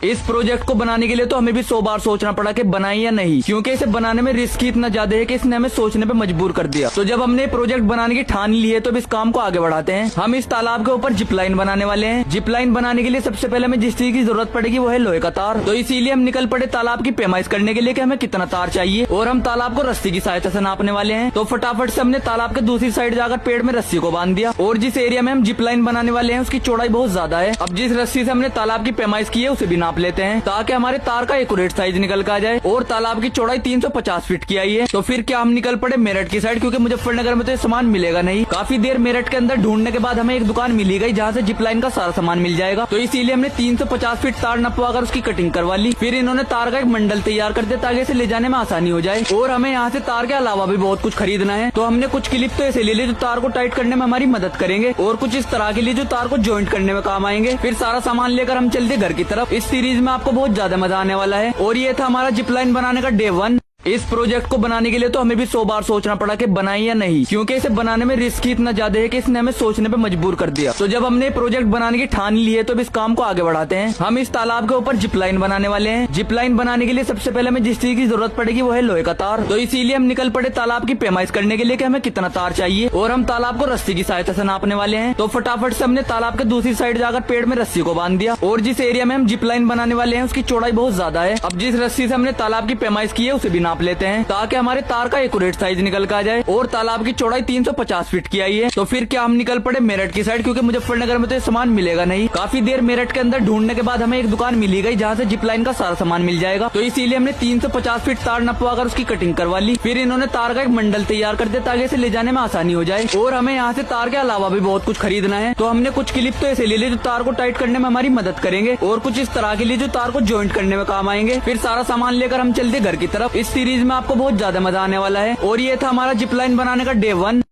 इस प्रोजेक्ट को बनाने के लिए तो हमें भी 100 बार सोचना पड़ा कि बनाएं या नहीं, क्योंकि इसे बनाने में रिस्क ही इतना ज्यादा है कि इसने हमें सोचने पे मजबूर कर दिया। तो जब हमने प्रोजेक्ट बनाने की ठान ली है तो अब इस काम को आगे बढ़ाते हैं। हम इस तालाब के ऊपर जिप लाइन बनाने वाले हैं। जिप लाइन बनाने के लिए सबसे पहले हमें जिस चीज की जरूरत पड़ेगी वो है लोहे का तार। तो इसीलिए हम निकल पड़े तालाब की पैमाइश करने के लिए कि हमें कितना तार चाहिए, और हम तालाब को रस्सी की सहायता से नापने वाले हैं। तो फटाफट से हमने तालाब के दूसरी साइड जाकर पेड़ में रस्सी को बांध दिया, और जिस एरिया में हम जिप लाइन बनाने वाले हैं उसकी चौड़ाई बहुत ज्यादा है। अब जिस रस्सी से हमने तालाब की पैमाइश की है उसे भी नाप लेते हैं, ताकि हमारे तार का एक्यूरेट साइज निकल कर आ जाए। और तालाब की चौड़ाई 350 फीट की आई है। तो फिर क्या हम निकल पड़े मेरठ की साइड, क्योंकि मुजफ्फरनगर में तो ये सामान मिलेगा नहीं। काफी देर मेरठ के अंदर ढूंढने के बाद हमें एक दुकान मिली गई जहाँ से जिप लाइन का सारा सामान मिल जाएगा। तो इसीलिए हमने 350 फीट तार नपवाकर उसकी कटिंग करवा ली। फिर इन्होंने तार का एक मंडल तैयार कर दिया ताकि इसे ले जाने में आसानी हो जाए। और हमें यहाँ से तार के अलावा भी बहुत कुछ खरीदना है। तो हमने कुछ क्लिप तो ऐसे ले ली जो तार को टाइट करने में हमारी मदद करेंगे, और कुछ इस तरह के लिए जो तार को ज्वाइंट करने में काम आएंगे। फिर सारा सामान लेकर हम चलते घर की तरफ। इस सीरीज में आपको बहुत ज्यादा मजा आने वाला है। और ये था हमारा जिप लाइन बनाने का डे 1। इस प्रोजेक्ट को बनाने के लिए तो हमें भी 100 बार सोचना पड़ा कि बनाएं या नहीं, क्योंकि इसे बनाने में रिस्क ही इतना ज्यादा है कि इसने हमें सोचने पे मजबूर कर दिया। तो जब हमने प्रोजेक्ट बनाने की ठान ली है तो अब इस काम को आगे बढ़ाते हैं। हम इस तालाब के ऊपर जिप लाइन बनाने वाले हैं। जिप लाइन बनाने के लिए सबसे पहले हमें जिस चीज की जरूरत पड़ेगी वो है लोहे का तार। तो इसीलिए हम निकल पड़े तालाब की पैमाइश करने के लिए कि हमें कितना तार चाहिए, और हम तालाब को रस्सी की सहायता से नापने वाले हैं। तो फटाफट से हमने तालाब के दूसरी साइड जाकर पेड़ में रस्सी को बांध दिया, और जिस एरिया में हम जिप लाइन बनाने वाले हैं उसकी चौड़ाई बहुत ज्यादा है। अब जिस रस्सी से हमने तालाब की पैमाइश की है उसे भी नाप लेते हैं, ताकि हमारे तार का एक्यूरेट साइज निकल कर आ जाए। और तालाब की चौड़ाई 350 फीट की आई है। तो फिर क्या हम निकल पड़े मेरठ की साइड, क्योंकि मुजफ्फरनगर में तो ये सामान मिलेगा नहीं। काफी देर मेरठ के अंदर ढूंढने के बाद हमें एक दुकान मिली गई जहाँ से जिप लाइन का सारा सामान मिल जाएगा। तो इसीलिए हमने 350 फीट तार नपवाकर उसकी कटिंग करवा ली। फिर इन्होंने तार का एक मंडल तैयार कर दिया ताकि इसे ले जाने में आसानी हो जाए। और हमें यहाँ से तार के अलावा भी बहुत कुछ खरीदना है। तो हमने कुछ क्लिप तो ऐसे ले ली जो तार को टाइट करने में हमारी मदद करेंगे, और कुछ इस तरह के लिए जो तार को ज्वाइंट करने में काम आएंगे। फिर सारा सामान लेकर हम चलते घर की तरफ। इस सीरीज में आपको बहुत ज्यादा मजा आने वाला है। और ये था हमारा जिप लाइन बनाने का डे 1।